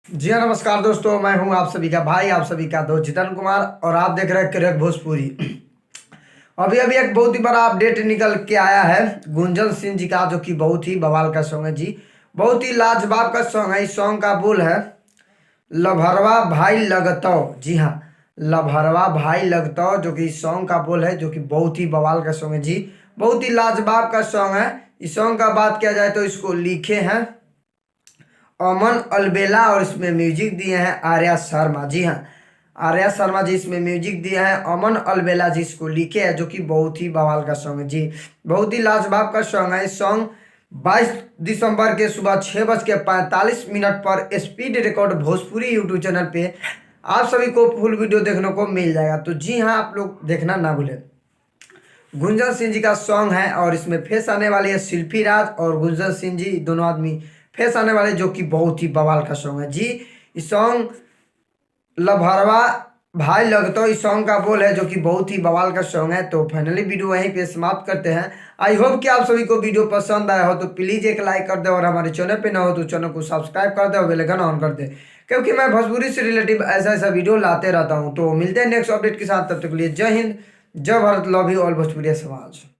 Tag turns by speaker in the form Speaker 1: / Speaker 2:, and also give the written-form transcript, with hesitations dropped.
Speaker 1: जी हाँ, नमस्कार दोस्तों। मैं हूं आप सभी का भाई, आप सभी का दोस्त जितन कुमार और आप देख रहे हैं क्रैक भोजपुरी। अभी अभी एक बहुत ही बड़ा अपडेट निकल के आया है गुंजन सिंह जी का, जो कि बहुत ही बवाल का सॉन्ग है जी। बहुत ही लाजवाब का सॉन्ग है। इस सॉन्ग का बोल है लभरवा भाई लगतो। जी हाँ, लभरवा भाई लगतो, जो कि इस सॉन्ग का बोल है, जो कि बहुत ही बवाल का सॉन्ग है जी। बहुत ही लाजवाब का सॉन्ग है। इस सॉन्ग का बात किया जाए तो इसको लिखे हैं अमन अलबेला और इसमें म्यूजिक दिए हैं आर्या शर्मा। जी हाँ, आर्या शर्मा जी इसमें म्यूजिक दिए हैं। अमन अलबेला जी इसको लिखे हैं, जो कि बहुत ही बवाल का सॉन्ग है जी। बहुत ही लाजवाब का सॉन्ग है। इस सॉन्ग 22 दिसंबर के सुबह 6:45 पर speed record Bhojpuri YouTube channel पे आप सभी को फुल वीडियो देखने को मिल जाएगा। तो जी हाँ, आप लोग देखना ना भूलें। गुंजन सिंह जी का सॉन्ग है और इसमें फेस आने वाली है शिल्पी राज और गुंजन सिंह जी, दोनों आदमी फेस आने वाले, जो कि बहुत ही बवाल का सॉन्ग है जी। इस सॉन्ग लभरवा भाई लगतो, इस सॉन्ग का बोल है, जो कि बहुत ही बवाल का सॉन्ग है। तो फाइनली वीडियो यहीं पे समाप्त करते हैं। आई होप कि आप सभी को वीडियो पसंद आया हो, तो प्लीज एक लाइक कर दे और हमारे चैनल पे ना हो तो चैनल को सब्सक्राइब कर दे और बेल आइकन ऑन कर दे, क्योंकि मैं भोजपुरी से रिलेटिव ऐसा ऐसा वीडियो लाते रहता हूँ। तो मिलते हैं नेक्स्ट अपडेट के साथ, तब तक के लिए जय हिंद, जय Bharat, love you all Bhojpuri समाज।